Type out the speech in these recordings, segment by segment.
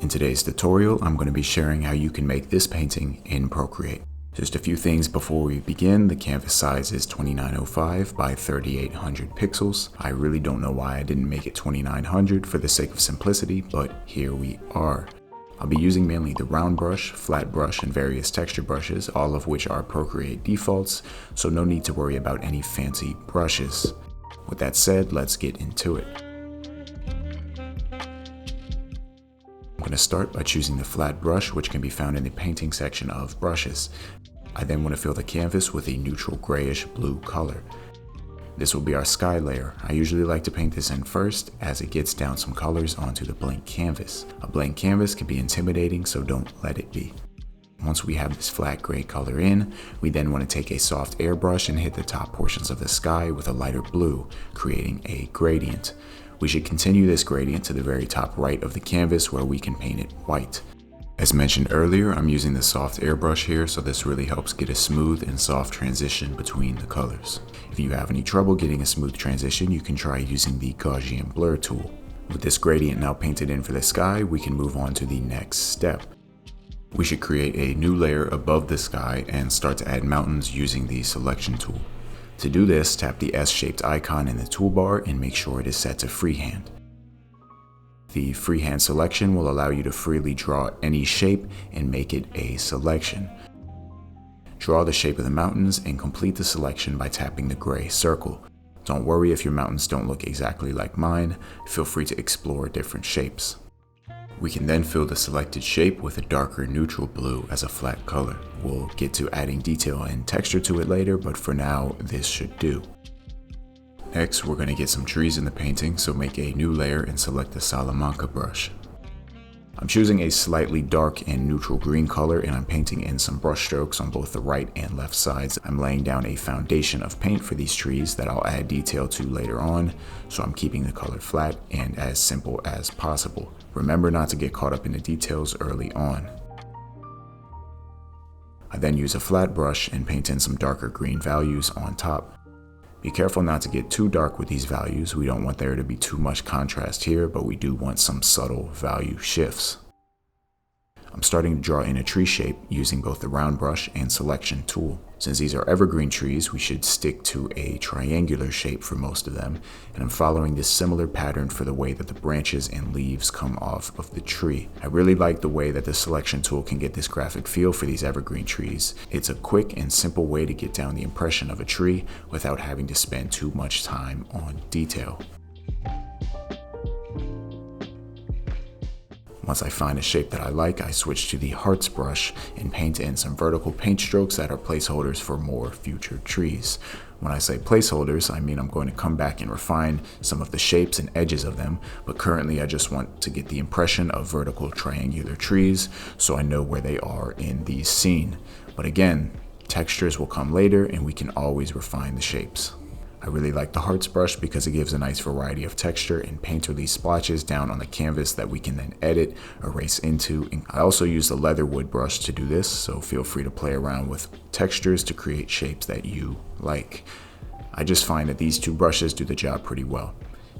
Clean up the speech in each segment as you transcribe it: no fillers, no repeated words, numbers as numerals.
In today's tutorial, I'm going to be sharing how you can make this painting in Procreate. Just a few things before we begin. The canvas size is 2905 by 3800 pixels. I really don't know why I didn't make it 2900 for the sake of simplicity, but here we are. I'll be using mainly the round brush, flat brush, and various texture brushes, all of which are Procreate defaults, so no need to worry about any fancy brushes. With that said, let's get into it. I'm going to start by choosing the flat brush, which can be found in the painting section of brushes. I then want to fill the canvas with a neutral grayish blue color. This will be our sky layer. I usually like to paint this in first as it gets down some colors onto the blank canvas. A blank canvas can be intimidating, so don't let it be. Once we have this flat gray color in, we then want to take a soft airbrush and hit the top portions of the sky with a lighter blue, creating a gradient. We should continue this gradient to the very top right of the canvas where we can paint it white. As mentioned earlier, I'm using the soft airbrush here, so this really helps get a smooth and soft transition between the colors. If you have any trouble getting a smooth transition, you can try using the Gaussian blur tool. With this gradient now painted in for the sky, we can move on to the next step. We should create a new layer above the sky and start to add mountains using the selection tool. To do this, tap the S-shaped icon in the toolbar and make sure it is set to freehand. The freehand selection will allow you to freely draw any shape and make it a selection. Draw the shape of the mountains and complete the selection by tapping the gray circle. Don't worry if your mountains don't look exactly like mine, feel free to explore different shapes. We can then fill the selected shape with a darker neutral blue as a flat color. We'll get to adding detail and texture to it later, but for now, this should do. Next, we're going to get some trees in the painting, so make a new layer and select the Salamanca brush. I'm choosing a slightly dark and neutral green color, and I'm painting in some brush strokes on both the right and left sides. I'm laying down a foundation of paint for these trees that I'll add detail to later on, so I'm keeping the color flat and as simple as possible. Remember not to get caught up in the details early on. I then use a flat brush and paint in some darker green values on top. Be careful not to get too dark with these values. We don't want there to be too much contrast here, but we do want some subtle value shifts. I'm starting to draw in a tree shape using both the round brush and selection tool. Since these are evergreen trees, we should stick to a triangular shape for most of them, and I'm following this similar pattern for the way that the branches and leaves come off of the tree. I really like the way that the selection tool can get this graphic feel for these evergreen trees. It's a quick and simple way to get down the impression of a tree without having to spend too much time on detail. Once I find a shape that I like, I switch to the hearts brush and paint in some vertical paint strokes that are placeholders for more future trees. When I say placeholders, I mean I'm going to come back and refine some of the shapes and edges of them, but currently I just want to get the impression of vertical triangular trees so I know where they are in the scene. But again, textures will come later and we can always refine the shapes. I really like the hearts brush because it gives a nice variety of texture and painterly splotches down on the canvas that we can then edit, erase into. And I also use the leatherwood brush to do this, so feel free to play around with textures to create shapes that you like. I just find that these two brushes do the job pretty well.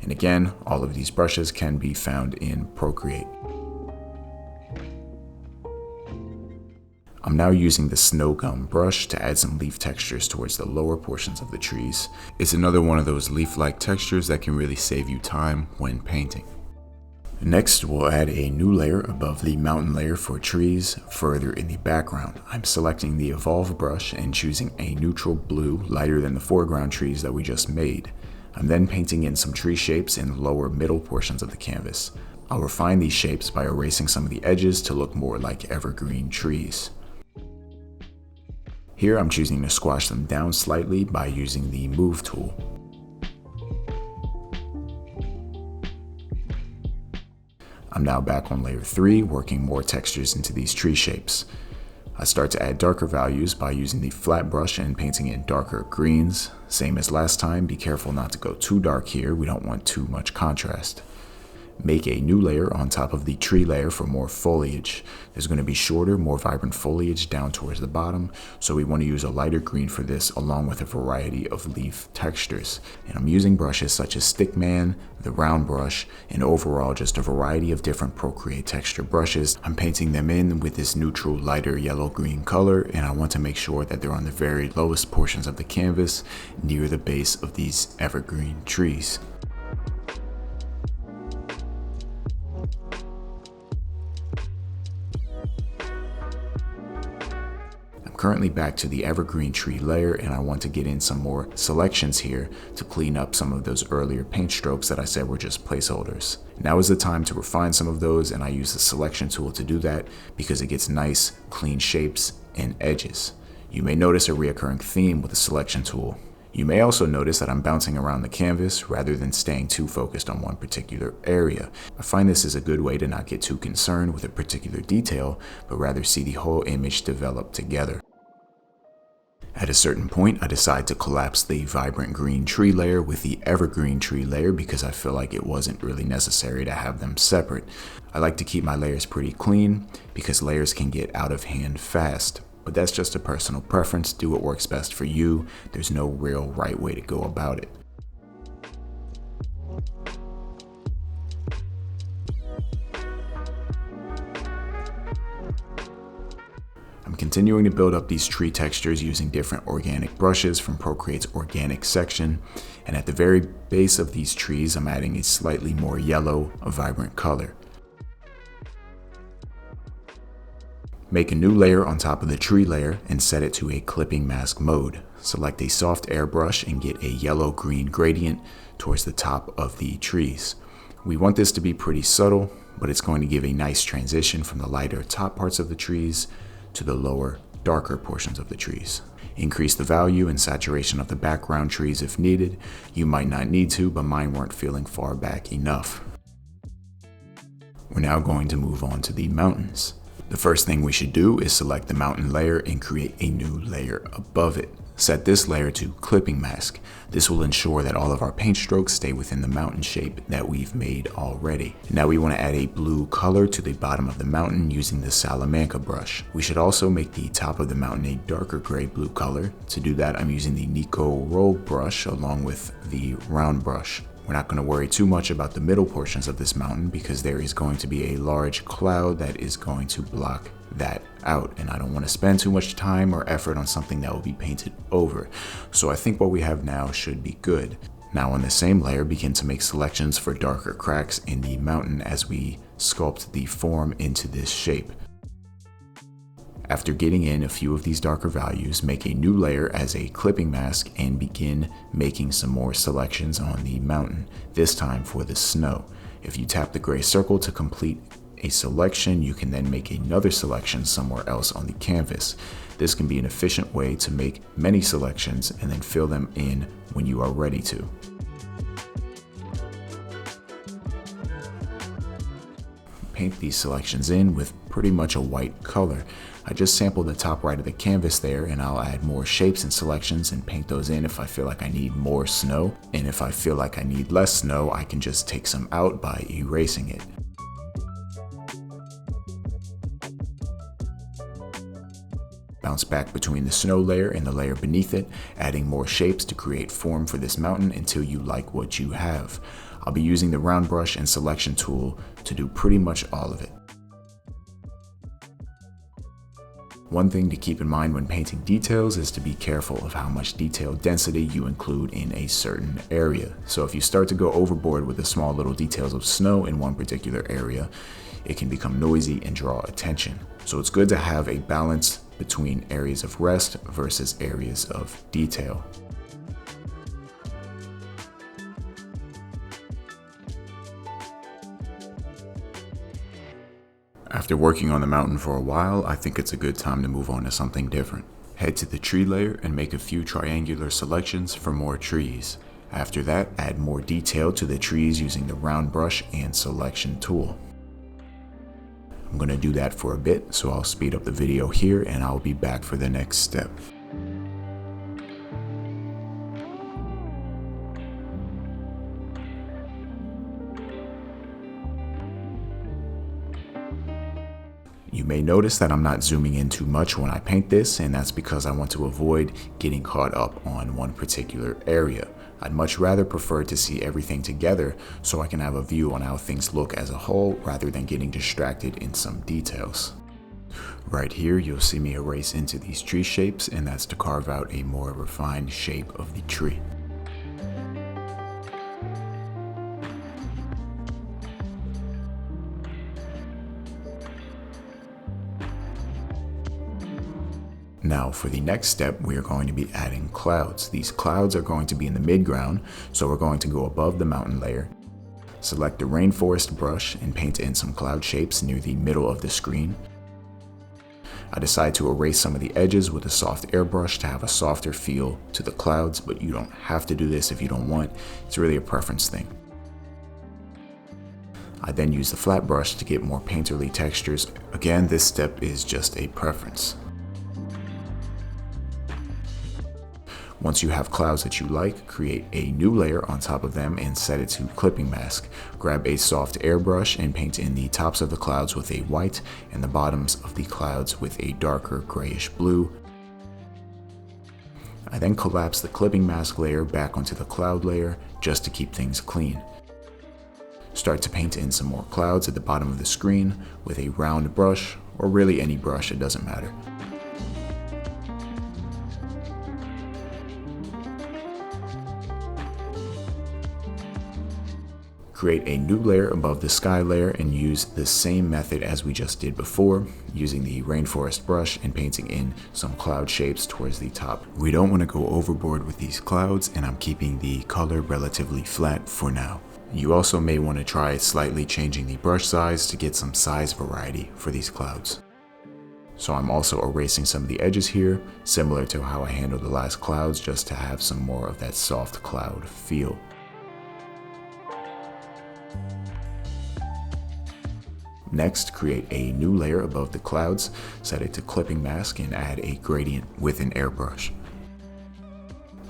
And again, all of these brushes can be found in Procreate. I'm now using the snow gum brush to add some leaf textures towards the lower portions of the trees. It's another one of those leaf-like textures that can really save you time when painting. Next, we'll add a new layer above the mountain layer for trees further in the background. I'm selecting the Evolve brush and choosing a neutral blue lighter than the foreground trees that we just made. I'm then painting in some tree shapes in the lower middle portions of the canvas. I'll refine these shapes by erasing some of the edges to look more like evergreen trees. Here I'm choosing to squash them down slightly by using the Move tool. I'm now back on layer 3, working more textures into these tree shapes. I start to add darker values by using the flat brush and painting in darker greens. Same as last time, be careful not to go too dark here, we don't want too much contrast. Make a new layer on top of the tree layer for more foliage. There's going to be shorter, more vibrant foliage down towards the bottom, so we want to use a lighter green for this along with a variety of leaf textures. And I'm using brushes such as Stickman, the round brush, and overall just a variety of different Procreate texture brushes. I'm painting them in with this neutral lighter yellow-green color, and I want to make sure that they're on the very lowest portions of the canvas near the base of these evergreen trees. Currently back to the evergreen tree layer, and I want to get in some more selections here to clean up some of those earlier paint strokes that I said were just placeholders. Now is the time to refine some of those, and I use the selection tool to do that because it gets nice, clean shapes and edges. You may notice a reoccurring theme with the selection tool. You may also notice that I'm bouncing around the canvas rather than staying too focused on one particular area. I find this is a good way to not get too concerned with a particular detail, but rather see the whole image develop together. At a certain point, I decide to collapse the vibrant green tree layer with the evergreen tree layer because I feel like it wasn't really necessary to have them separate. I like to keep my layers pretty clean because layers can get out of hand fast. But that's just a personal preference. Do what works best for you. There's no real right way to go about it. I'm continuing to build up these tree textures using different organic brushes from Procreate's organic section, and at the very base of these trees I'm adding a slightly more yellow, vibrant color. Make a new layer on top of the tree layer and set it to a clipping mask mode. Select a soft airbrush and get a yellow-green gradient towards the top of the trees. We want this to be pretty subtle, but it's going to give a nice transition from the lighter top parts of the trees to the lower, darker portions of the trees. Increase the value and saturation of the background trees if needed. You might not need to, but mine weren't feeling far back enough. We're now going to move on to the mountains. The first thing we should do is select the mountain layer and create a new layer above it. Set this layer to clipping mask. This will ensure that all of our paint strokes stay within the mountain shape that we've made already. Now we want to add a blue color to the bottom of the mountain using the Salamanca brush. We should also make the top of the mountain a darker gray blue color. To do that, I'm using the Nico Roll brush along with the round brush. We're not going to worry too much about the middle portions of this mountain because there is going to be a large cloud that is going to block that out, and I don't want to spend too much time or effort on something that will be painted over. So I think what we have now should be good. Now on the same layer, begin to make selections for darker cracks in the mountain as we sculpt the form into this shape. After getting in a few of these darker values, make a new layer as a clipping mask and begin making some more selections on the mountain, this time for the snow. If you tap the gray circle to complete a selection, you can then make another selection somewhere else on the canvas. This can be an efficient way to make many selections and then fill them in when you are ready to. Paint these selections in with pretty much a white color. I just sampled the top right of the canvas there, and I'll add more shapes and selections and paint those in if I feel like I need more snow. And if I feel like I need less snow, I can just take some out by erasing it. Bounce back between the snow layer and the layer beneath it, adding more shapes to create form for this mountain until you like what you have. I'll be using the round brush and selection tool to do pretty much all of it. One thing to keep in mind when painting details is to be careful of how much detail density you include in a certain area. So if you start to go overboard with the small little details of snow in one particular area, it can become noisy and draw attention. So it's good to have a balance between areas of rest versus areas of detail. After working on the mountain for a while, I think it's a good time to move on to something different. Head to the tree layer and make a few triangular selections for more trees. After that, add more detail to the trees using the round brush and selection tool. I'm going to do that for a bit, so I'll speed up the video here and I'll be back for the next step. You may notice that I'm not zooming in too much when I paint this, and that's because I want to avoid getting caught up on one particular area. I'd much rather prefer to see everything together so I can have a view on how things look as a whole rather than getting distracted in some details. Right here, you'll see me erase into these tree shapes, and that's to carve out a more refined shape of the tree. Now for the next step, we are going to be adding clouds. These clouds are going to be in the midground, so we're going to go above the mountain layer, select the rainforest brush and paint in some cloud shapes near the middle of the screen. I decide to erase some of the edges with a soft airbrush to have a softer feel to the clouds, but you don't have to do this if you don't want. It's really a preference thing. I then use the flat brush to get more painterly textures. Again, this step is just a preference. Once you have clouds that you like, create a new layer on top of them and set it to clipping mask. Grab a soft airbrush and paint in the tops of the clouds with a white and the bottoms of the clouds with a darker grayish blue. I then collapse the clipping mask layer back onto the cloud layer just to keep things clean. Start to paint in some more clouds at the bottom of the screen with a round brush, or really any brush, it doesn't matter. Create a new layer above the sky layer and use the same method as we just did before, using the rainforest brush and painting in some cloud shapes towards the top. We don't want to go overboard with these clouds, and I'm keeping the color relatively flat for now. You also may want to try slightly changing the brush size to get some size variety for these clouds. So I'm also erasing some of the edges here, similar to how I handled the last clouds, just to have some more of that soft cloud feel. Next, create a new layer above the clouds, set it to clipping mask, and add a gradient with an airbrush.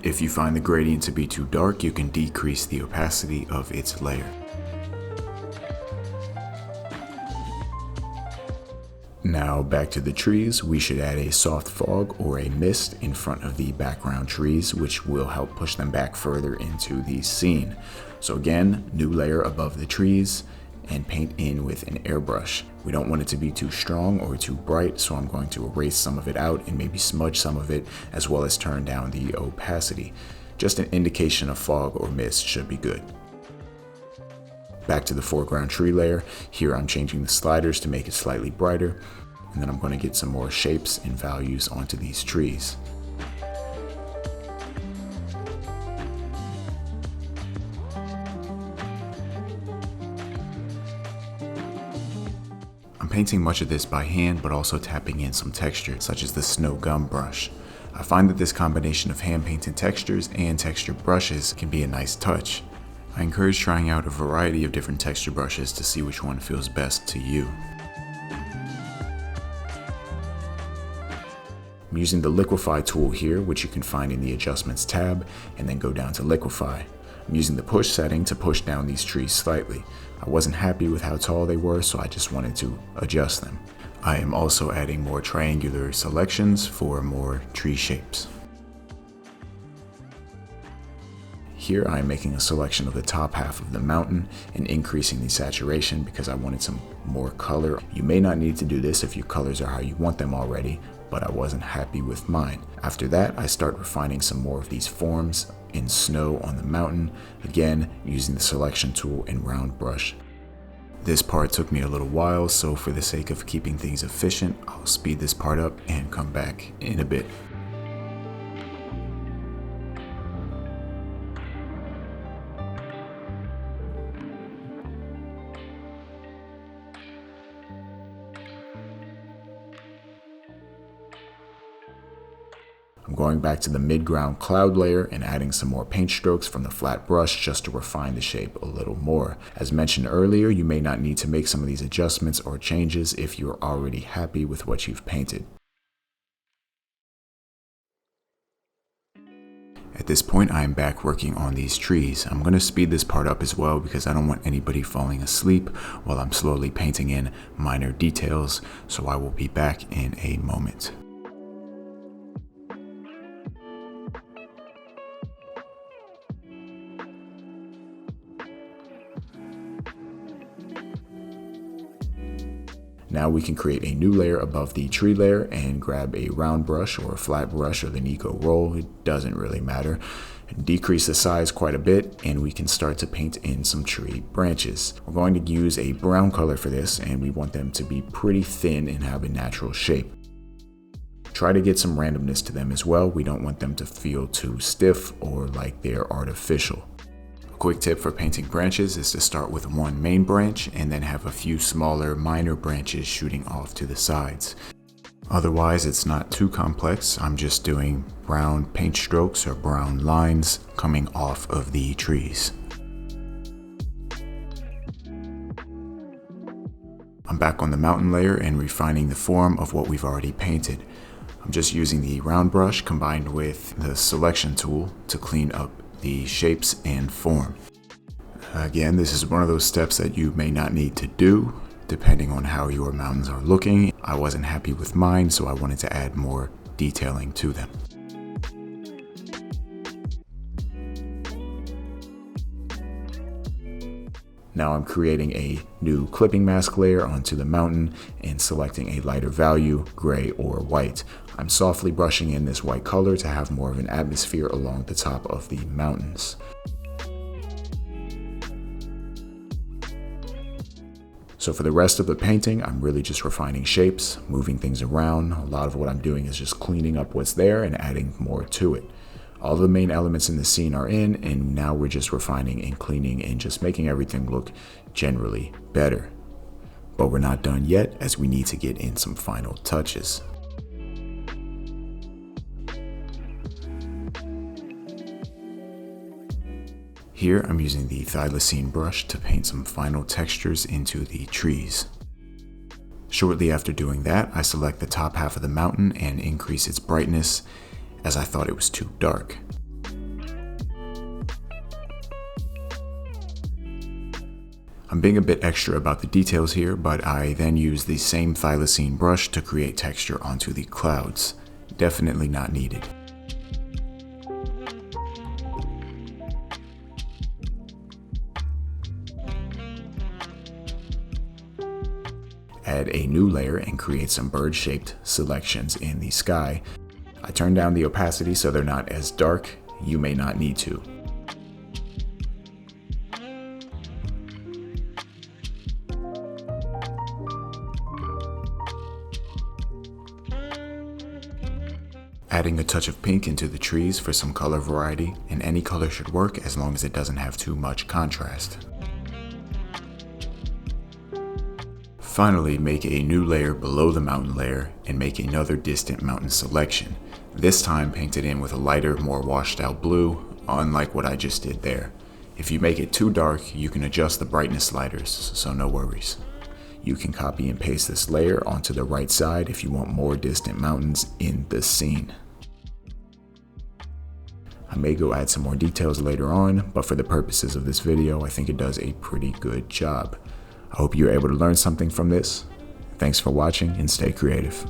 If you find the gradient to be too dark, you can decrease the opacity of its layer. Now back to the trees, we should add a soft fog or a mist in front of the background trees, which will help push them back further into the scene. So again, new layer above the trees, and paint in with an airbrush. We don't want it to be too strong or too bright, so I'm going to erase some of it out and maybe smudge some of it, as well as turn down the opacity. Just an indication of fog or mist should be good. Back to the foreground tree layer. Here I'm changing the sliders to make it slightly brighter, and then I'm going to get some more shapes and values onto these trees. I'm painting much of this by hand, but also tapping in some texture, such as the snow gum brush. I find that this combination of hand painted textures and texture brushes can be a nice touch. I encourage trying out a variety of different texture brushes to see which one feels best to you. I'm using the liquify tool here, which you can find in the adjustments tab, and then go down to liquify. I'm using the push setting to push down these trees slightly. I wasn't happy with how tall they were, so I just wanted to adjust them. I am also adding more triangular selections for more tree shapes. Here I am making a selection of the top half of the mountain and increasing the saturation because I wanted some more color. You may not need to do this if your colors are how you want them already, but I wasn't happy with mine. After that, I start refining some more of these forms in snow on the mountain, again using the selection tool and round brush. This part took me a little while, so for the sake of keeping things efficient, I'll speed this part up and come back in a bit. I'm going back to the mid-ground cloud layer and adding some more paint strokes from the flat brush just to refine the shape a little more. As mentioned earlier, you may not need to make some of these adjustments or changes if you're already happy with what you've painted. At this point, I am back working on these trees. I'm going to speed this part up as well because I don't want anybody falling asleep while I'm slowly painting in minor details, so I will be back in a moment. Now we can create a new layer above the tree layer and grab a round brush or a flat brush or the Nico roll, it doesn't really matter. Decrease the size quite a bit and we can start to paint in some tree branches. We're going to use a brown color for this and we want them to be pretty thin and have a natural shape. Try to get some randomness to them as well. We don't want them to feel too stiff or like they're artificial. A quick tip for painting branches is to start with one main branch and then have a few smaller minor branches shooting off to the sides. Otherwise, it's not too complex. I'm just doing brown paint strokes or brown lines coming off of the trees. I'm back on the mountain layer and refining the form of what we've already painted. I'm just using the round brush combined with the selection tool to clean up the shapes and form. Again, this is one of those steps that you may not need to do depending on how your mountains are looking. I wasn't happy with mine, so I wanted to add more detailing to them. Now I'm creating a new clipping mask layer onto the mountain and selecting a lighter value, gray or white. I'm softly brushing in this white color to have more of an atmosphere along the top of the mountains. So for the rest of the painting, I'm really just refining shapes, moving things around. A lot of what I'm doing is just cleaning up what's there and adding more to it. All the main elements in the scene are in, and now we're just refining and cleaning and just making everything look generally better. But we're not done yet, as we need to get in some final touches. Here I'm using the thylacine brush to paint some final textures into the trees. Shortly after doing that, I select the top half of the mountain and increase its brightness, as I thought it was too dark. I'm being a bit extra about the details here, but I then use the same thylacine brush to create texture onto the clouds. Definitely not needed. Add a new layer and create some bird-shaped selections in the sky. I turn down the opacity so they're not as dark. You may not need to. Adding a touch of pink into the trees for some color variety, and any color should work as long as it doesn't have too much contrast. Finally, make a new layer below the mountain layer and make another distant mountain selection. This time paint it in with a lighter, more washed out blue, unlike what I just did there. If you make it too dark, you can adjust the brightness sliders, so no worries. You can copy and paste this layer onto the right side if you want more distant mountains in the scene. I may go add some more details later on, but for the purposes of this video, I think it does a pretty good job. I hope you're able to learn something from this. Thanks for watching and stay creative.